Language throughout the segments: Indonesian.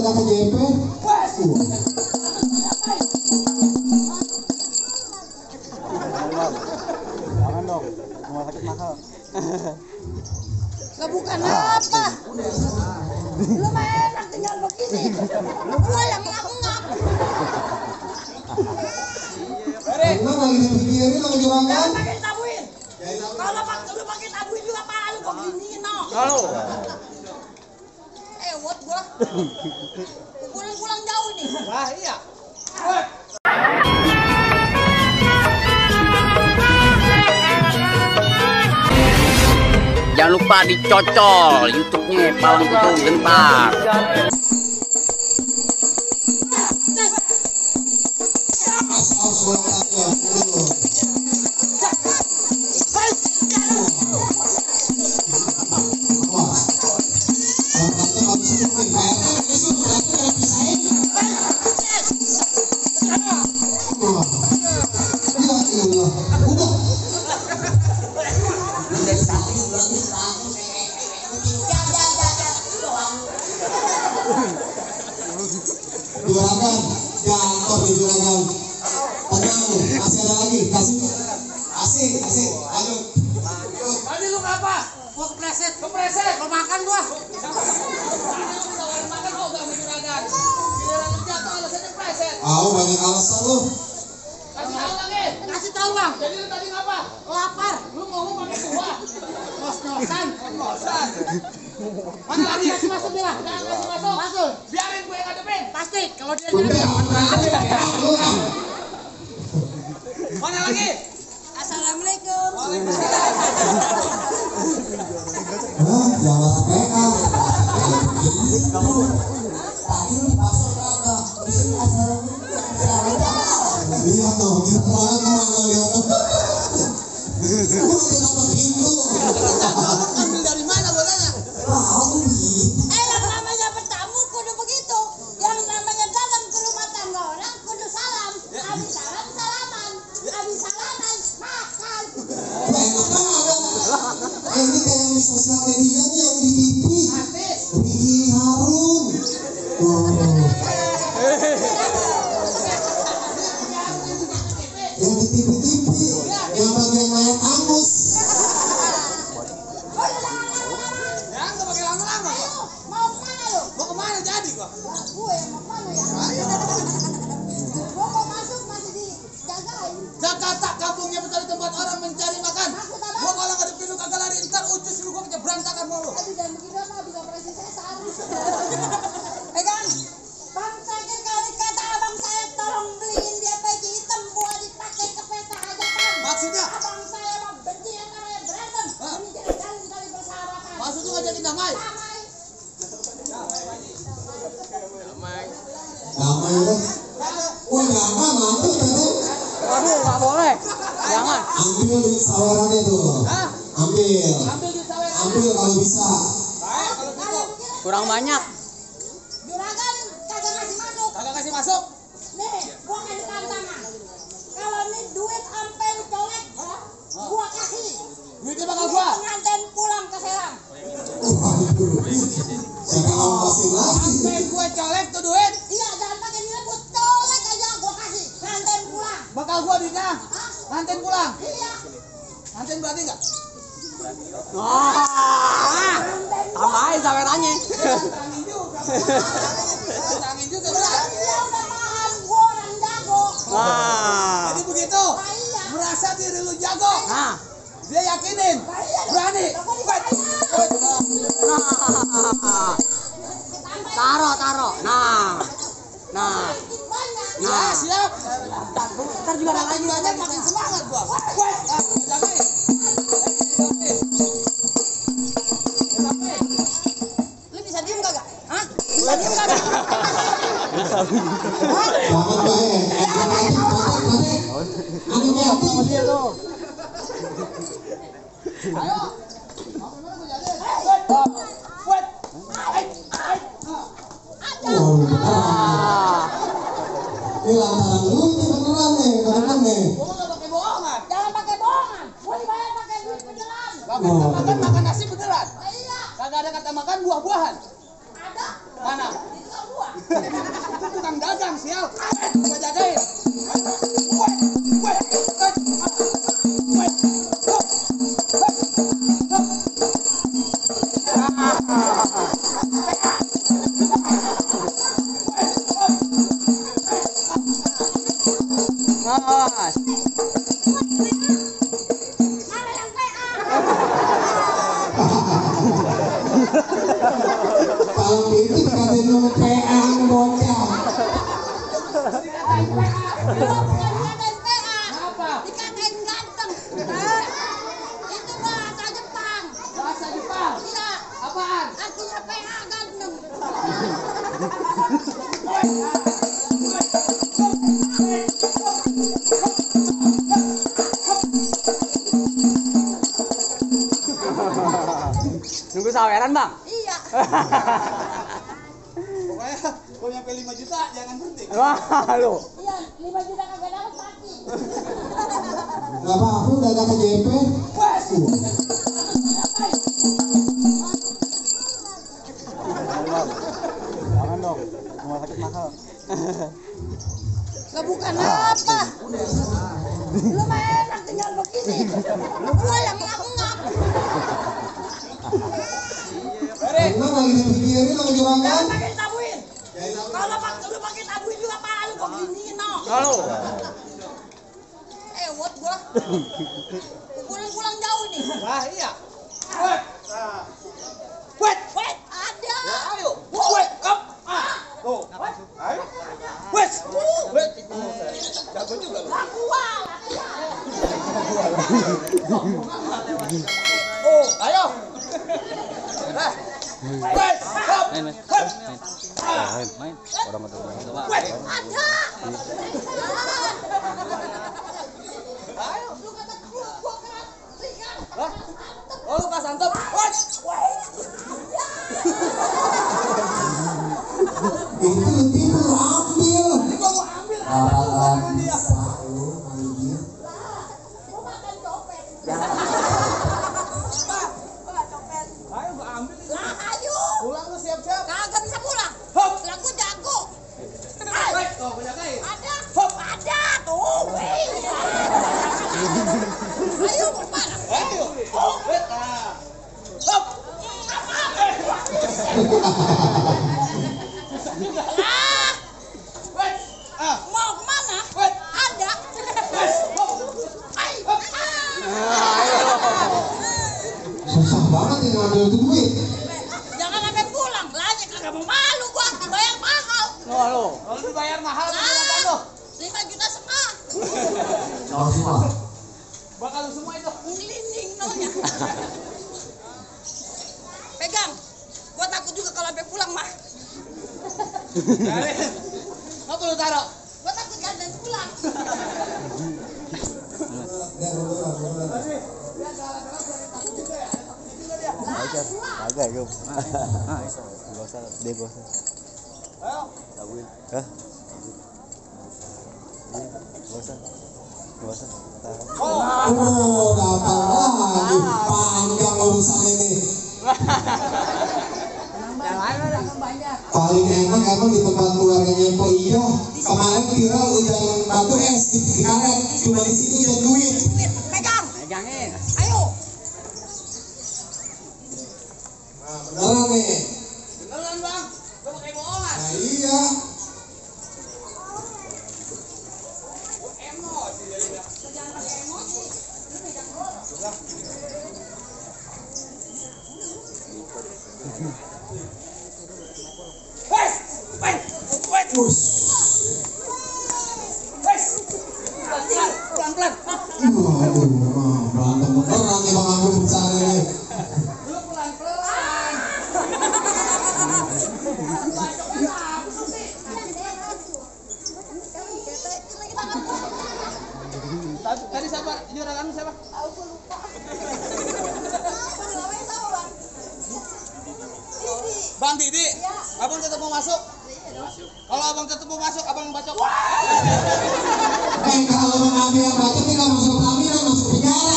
ada KJP. Jangan dong, rumah sakit mahal. Lah bukan apa. Lu mah enak tinggal begini. Gua yang ngap-ngap. Karena lagi dipikirin sama juragan. Jangan pakai tabuin. Kalau lu pakai tabuin juga parah lu kok giniin no. Halo. What gua? Pulang jauh nih. Wah, iya. Jangan lupa dicocol YouTube-nya Palang Kutu bentar. Juragan, jatuh di juragan. Tenang, masih ada lagi. Kasih, lanjut. Tadi lu apa? Gua kepreset. Mau makan gua. Makan kok udah juragan. Giliran jatuh alasannya preset. Banyak alasan lu. Kasih tahu lagi. Kasih tahu bang. Jadi lu tadi ngapa? Lapar. Lu ngomong pakai kuah. Ngos-ngosan. Mana lagi? Kasih masuk bilang. Jangan kasih masuk. Masuk. Biarin gue yang ngadepin. Pasti. Kalau dia mana lagi? Assalamualaikum. Jawab PA. Lihat tuh, kita banget mau lihat. Ambil dari mana bolanya? Yang namanya bertamu kudu begitu. Yang namanya datang ke rumah tangga orang kudu salam. Habis salam salaman. Habis salaman makan. Ini kayak di sosial media nih yang di TV. Wih, Harun. Yang di TV, yang bagian main angus. Yang gak pakai lama-lama. Mau kemana lu? Mau kemana jadi kok? Gue yang mau kemana ya? Gue mau masuk masih dijagain. Jakarta kampungnya betul tempat orang mencari makan. Gue kalau nggak dipindu kagak lari ntar ucus lu gue berantakan mulu. Aduh jangan begitu apa bisa operasi sesar. Kan? Bang saya kali kata abang saya tolong beliin dia peci hitam buat dipakai ke pesta hajatan. Maksudnya? Abang saya mah benci yang namanya berantem. Ini jadi kali persahabatan. Maksud lu ngajakin damai? Damai lu. Wah, jangan mantap itu. Waduh, nggak boleh. Jangan. Ambil duit sawerannya tuh. Ambil. Ambil di saweran. Ambil kalau bisa. Kurang banyak. Juragan kagak ngasih masuk. Kagak kasih masuk. Nih, gua kasih tantangan. Kalau nih duit ampe lu colek, gua kasih. Duitnya bakal gua. Pengantin pulang ke Serang. Saya awasin lagi. Sampai gua colek tuh duit. Iya, jangan pakai nyebut colek aja gua kasih. Pengantin pulang. Bakal gua duitnya. Hah? Nganten pulang. Iya. Nganten berarti enggak? Tambahin sawerannya. Tangin juga. Tangin juga. Dia udah paham gua orang jago. Jadi begitu. Iya. Merasa diri lu jago. Nah, Dia yakinin. Berani. Taruh. Nah. Ya, siap. Ntar juga ada lagi. Banyak makin semangat gua. Lu bisa diem kagak? Hah? Bisa diem kagak? Jangan baik. Ayo. Ini lantaran lu ini beneran nih. Gua enggak pakai bohongan. Jangan pakai bohongan. Gua dibayar pakai duit beneran. Makan nasi beneran. Iya. Kagak ada kata makan buah-buahan. Ada. Mana? Itu buah. pegang sial. Gua jagain. Kalau itu dikatain lu PA lu bocah. Dikatain ganteng. Itu bahasa Jepang. Bahasa Jepang. Iya. Apaan? Artinya PA ganteng. Nunggu saweran, Bang. Iya. Pokoknya gua nyampe 5 juta jangan berhenti. Wah, lu. Iya, 5 juta kagak dapat mati. Gak apa-apa udah ada KJP. Jangan dong. Mau sakit mahal. Lah bukan apa. Lu mah enak tinggal begini. Gua yang ngap-ngap. Emang lagi dipikirin lagi juragan. Jangan pakai tabuin. Kalau lu pakai tabuin juga malah lu kok giniin no. Halo. Wot gua. Pulang-pulang jauh nih. Wah, iya. Wait, ada. Ayo. Wait, up. Tuh. Ayo. Wait. Jago juga lu. Lah gua. Oh, ayo. Nah. Wait, up. Main. Orang ada. Wait, ada. Ayo, lu kata gua keras. Lihat. Hah? Oh, lu pas antep. Wait. Itu lebih lu ambil. Gua mau ambil. Apaan bisa lu ambil. Gua makan copet. Copet. Ayo gua ambil. Lah, ayo. Pulang lu siap-siap. Kagak bisa pulang. Hop. Lah gua jago. Wait, tuh gua jagain. Ada. Ada tuh. Ayo kemana? Ayo. Wait. Hop. Ah, Wait. mau kemana? Wait. Ada. Ay, Susah banget ini ngambil duit. jangan sampai pulang. Lah, aja kagak mau malu gua. Bayar mahal. Halo. Kalau dibayar mahal Lah, silakan lu. 5 juta setengah. Kalau semua. Bakal lu semua itu. Ngelinding nolnya. Pegang. Gua takut juga kalau sampai pulang mah. Nggak perlu taruh. Gua takut gak ada pulang. Agak yuk. Bosan, deh bosan. Ayo. Tabuin. Hah? Bosan. Bosan. Oh, gampang lagi. Panjang urusan ini. Paling enak emang di tempat keluarganya Mpok Iya. Kemarin viral hujan batu es di karet. Cuma di situ hujan duit. Pegang. Pegangin. Ayo. Nah, beneran nih. Beneran bang. Gua pakai bohongan. Nah iya. Emosi jadinya. Jangan pakai emosi. Ini pegang bola. Wes. Wes. Us. Wes. Pelan-pelan. Aduh, berantem beneran nih Bang Anggun besar ini. Lu pelan-pelan. Bacoknya apa sih? Tadi siapa? Juragan lu siapa? Bang Didi. Abang tetap mau masuk? Kalau abang tetap mau masuk, abang bacok. Kalau mengambil yang batu tinggal masuk pelaminan, masuk penjara.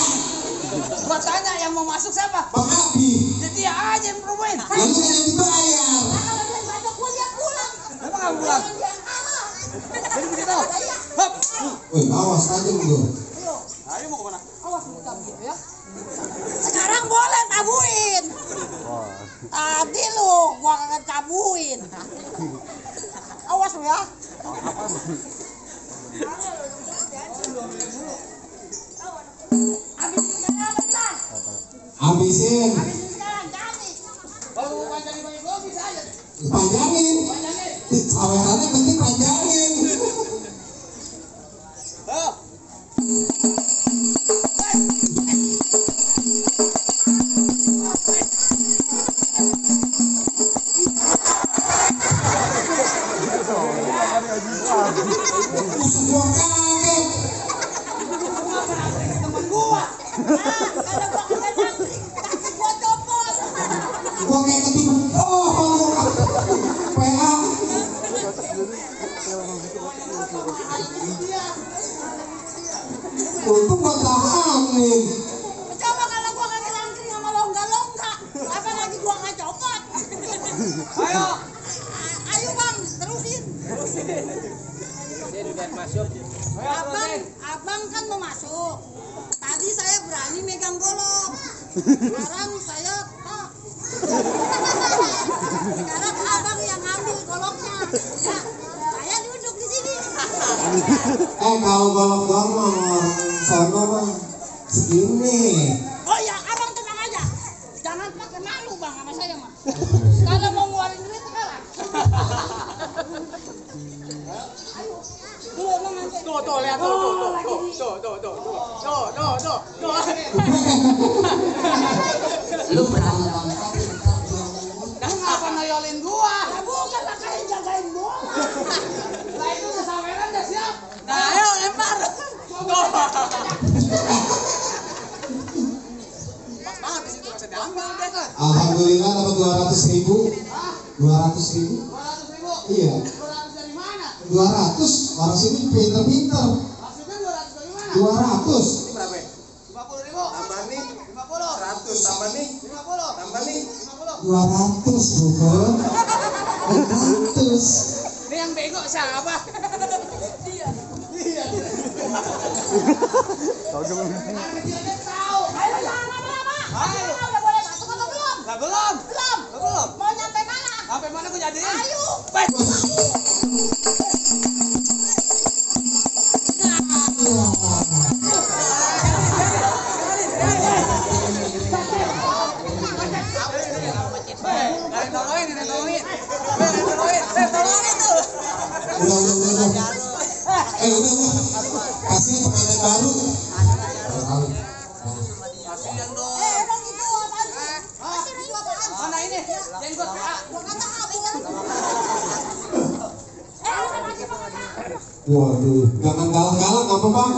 Gua tanya yang mau masuk siapa? Bang Abi, Jadi dia aja yang promoin. lalu kan yang dibayar. Kalau dia baca gua dia pulang. Emang kamu pulang? Dia kalah. Wih, awas tajam tuh. Ayo mau kemana? Awas lu cabut ya. Sekarang boleh tabuin. Wah. Tadi lu gua kagak cabuin. Awas lu ya. Habisin. Habisin sekarang jadi. Kalau mau panjangin banyak gua bisa aja. Panjangin. Awesannya penting panjangin. Oh. Buset gua kaget. Temen gua. Kalau gua kagak nangkring, kaki gua copot. Gua kayak ketiban. Oh, PA. Untung gua tahanin. Coba kalau gua kagak nangkring sama longga-longga, apalagi gua nggak copot. Ayo. Ayo bang, terusin. Abang kan mau masuk. Tadi saya berani megang golok. Sekarang saya tak. Sekarang abang yang ngambil goloknya. Ya, saya duduk di sini. Kalau golok doang mah orang sono mah segini. Oh ya, abang tenang aja. Jangan pakai malu bang sama saya mah. Kalau mau ngeluarin duit sekarang. Ayo. Dulu emang nanti. Tuh, lihat tuh. Lu berani. Ngapa nayolin gua? Ya bukan lah kayak jagain bola. Lah itu udah saweran udah siap. Nah, ayo lempar. Tuh. Pas banget di situ bisa diambil deh kan. Alhamdulillah dapat 200.000. 200.000. 200.000. Iya. 200 dari mana? 200. Orang sini pinter-pinter. Maksudnya 200 dari mana? 200. Ini berapa? 50.000. Tambah nih. 50. 100 tambah nih. 50. Tambah nih. 50. 200 bukan. 200. Ini yang bego siapa? Iya. Tahu dong. Anak kecilnya tahu. Ayo jangan lama-lama. Ayo. Udah boleh masuk atau belum? Lah belum. Belum. Belum. Mau nyampe mana? Sampai mana gua jadiin? Ayo. Baik. Udah. Kasih pengantin baru. Kasihan dong. Emang itu apaan sih? Masih itu apaan? Mana ini? Jenggot PA. Gua kata apa kan? Udah kasih makan. Waduh, jangan galak-galak apa bang?